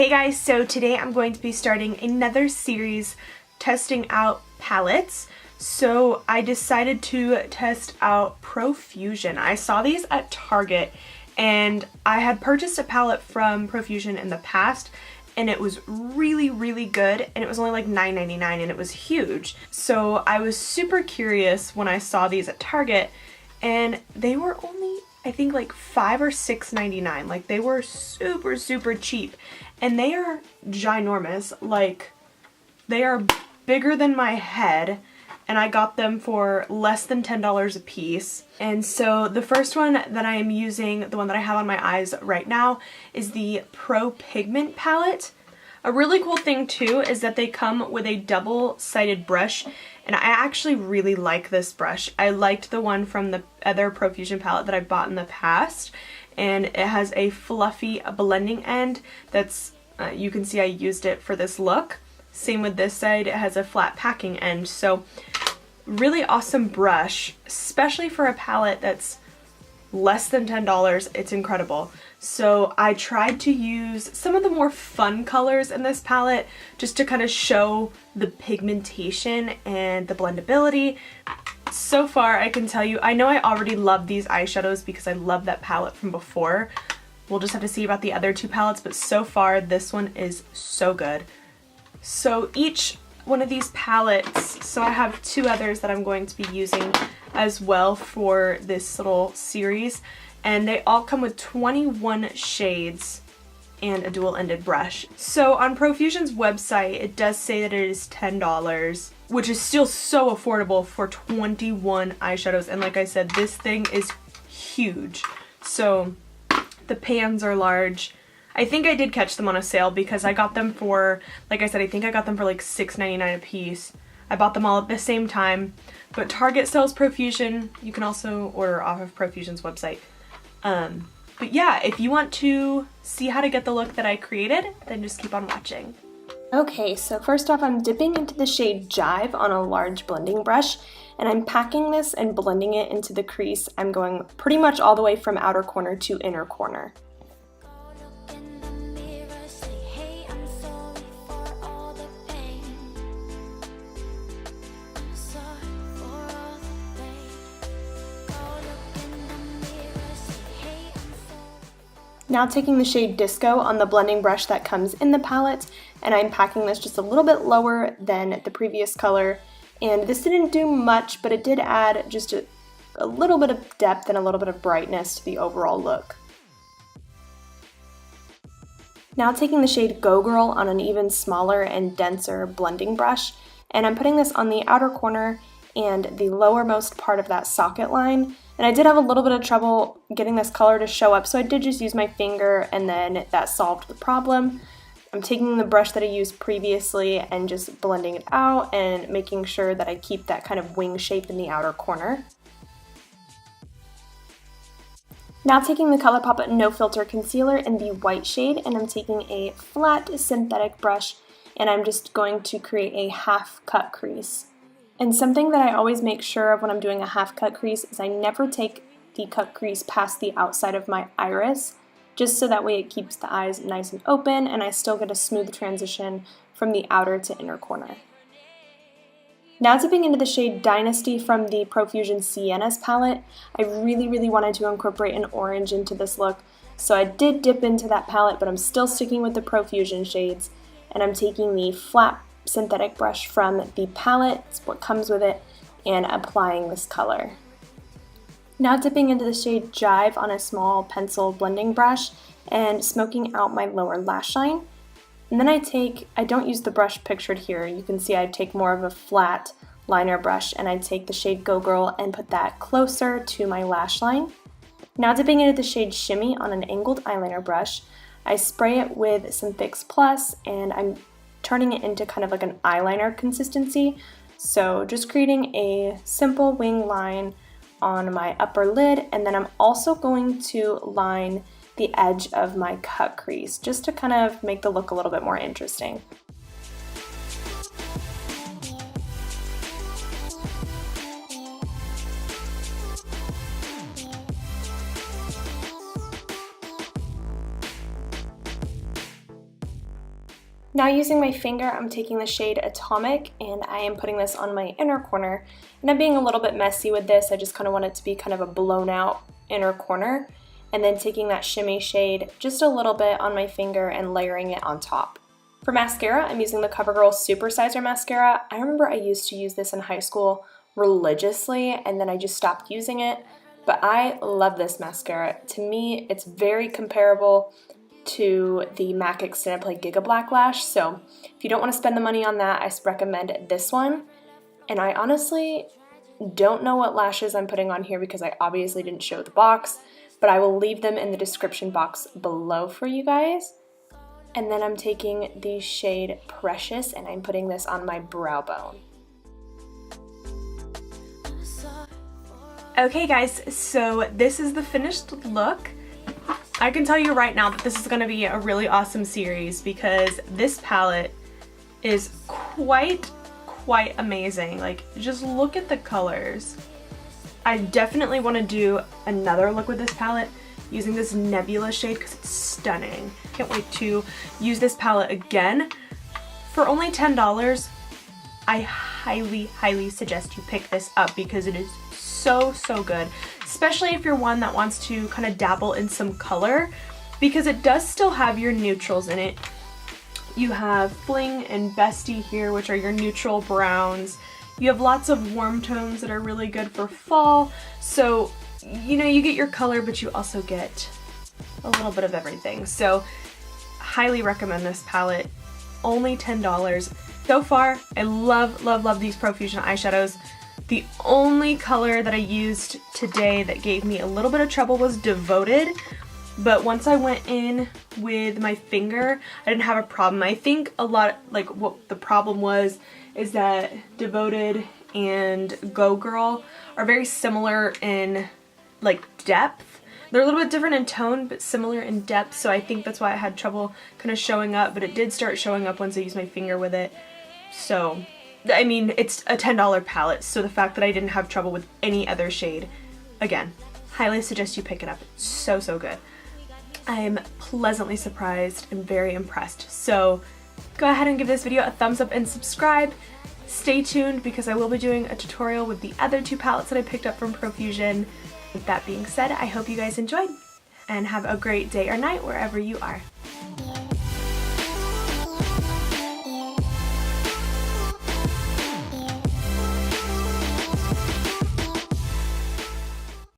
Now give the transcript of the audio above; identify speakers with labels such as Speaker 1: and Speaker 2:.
Speaker 1: Hey guys, so today I'm going to be starting another series testing out palettes. So I decided to test out Profusion. I saw these at Target and I had purchased a palette from Profusion in the past and it was really good, and it was only like $9.99 and it was huge. So I was super curious when I saw these at Target and they were only, I think, like $5 or $6.99. Like, they were super cheap, and they are ginormous. Like, they are bigger than my head, and I got them for less than $10 a piece. And so the first one that I am using, the one that I have on my eyes right now, is the Pigment palette. A really cool thing too is that they come with a double-sided brush, and I actually really like this brush. I liked the one from the other Profusion palette that I bought in the past, and it has a fluffy blending end that's, you can see I used it for this look. Same with this side, it has a flat packing end. So really awesome brush, especially for a palette that's less than $10. It's incredible. So I tried to use some of the more fun colors in this palette just to kind of show the pigmentation and the blendability. So far, I can tell you, I know I already love these eyeshadows because I love that palette from before. We'll just have to see about the other two palettes, but so far this one is so good. So each one of these palettes, so I have two others that I'm going to be using as well for this little series, and they all come with 21 shades and a dual-ended brush. So on Profusion's website, it does say that it is $10, which is still so affordable for 21 eyeshadows, and like I said, this thing is huge. So the pans are large. I think I did catch them on a sale because I got them for, like I said, I think I got them for like $6.99 a piece. I bought them all at the same time, but Target sells Profusion. You can also order off of Profusion's website. But yeah, if you want to see how to get the look that I created, then just keep on watching. Okay, so first off, I'm dipping into the shade Jive on a large blending brush, and I'm packing this and blending it into the crease. I'm going pretty much all the way from outer corner to inner corner. Now taking the shade Disco on the blending brush that comes in the palette, and I'm packing this just a little bit lower than the previous color. And this didn't do much, but it did add just a little bit of depth and a little bit of brightness to the overall look. Now taking the shade Go Girl on an even smaller and denser blending brush, and I'm putting this on the outer corner and the lowermost part of that socket line. And I did have a little bit of trouble getting this color to show up, so I did just use my finger, and then that solved the problem. I'm taking the brush that I used previously and just blending it out and making sure that I keep that kind of wing shape in the outer corner. Now taking the ColourPop No Filter Concealer in the white shade, and I'm taking a flat synthetic brush, and I'm just going to create a half cut crease. And something that I always make sure of when I'm doing a half cut crease is I never take the cut crease past the outside of my iris, just so that way it keeps the eyes nice and open and I still get a smooth transition from the outer to inner corner. Now dipping into the shade Dynasty from the Profusion Sienna's palette, I really wanted to incorporate an orange into this look, so I did dip into that palette, but I'm still sticking with the Profusion shades, and I'm taking the flat synthetic brush from the palette, it's what comes with it, and applying this color. Now dipping into the shade Jive on a small pencil blending brush and smoking out my lower lash line. And then I don't use the brush pictured here, you can see I take more of a flat liner brush, and I take the shade Go Girl and put that closer to my lash line. Now dipping into the shade Shimmy on an angled eyeliner brush, I spray it with some Fix Plus, and I'm turning it into kind of like an eyeliner consistency. So just creating a simple wing line on my upper lid, and then I'm also going to line the edge of my cut crease just to kind of make the look a little bit more interesting.
Speaker 2: Now using my finger, I'm taking the shade Atomic and I am putting this on my inner corner. And I'm being a little bit messy with this. I just kind of want it to be kind of a blown out inner corner. And then taking that shimmy shade just a little bit on my finger and layering it on top. For mascara, I'm using the CoverGirl Supersizer Mascara. I remember I used to use this in high school religiously and then I just stopped using it. But I love this mascara. To me, it's very comparable to the MAC Extended Play Giga Black Lash, so if you don't want to spend the money on that, I recommend this one. And I honestly don't know what lashes I'm putting on here because I obviously didn't show the box, but I will leave them in the description box below for you guys. And then I'm taking the shade Precious and I'm putting this on my brow bone.
Speaker 1: Okay guys, so this is the finished look. I can tell you right now that this is going to be a really awesome series because this palette is quite amazing. Like, just look at the colors. I definitely want to do another look with this palette using this Nebula shade because it's stunning. Can't wait to use this palette again. For only $10, I highly suggest you pick this up because it is so good, especially if you're one that wants to kind of dabble in some color because it does still have your neutrals in it. You have Fling and Bestie here, which are your neutral browns. You have lots of warm tones that are really good for fall, so you know, you get your color but you also get a little bit of everything. So highly recommend this palette. Only $10. So far, I love these Profusion eyeshadows. The only color that I used today that gave me a little bit of trouble was Devoted, but once I went in with my finger, I didn't have a problem. I think a lot, like what the problem was is that Devoted and Go Girl are very similar in like depth. They're a little bit different in tone, but similar in depth, so I think that's why I had trouble kind of showing up, but it did start showing up once I used my finger with it. So I mean, it's a $10 palette, so the fact that I didn't have trouble with any other shade, again, highly suggest you pick it up. It's so good. I am pleasantly surprised and very impressed. So go ahead and give this video a thumbs up and subscribe. Stay tuned because I will be doing a tutorial with the other two palettes that I picked up from Profusion. With that being said, I hope you guys enjoyed and have a great day or night wherever you are.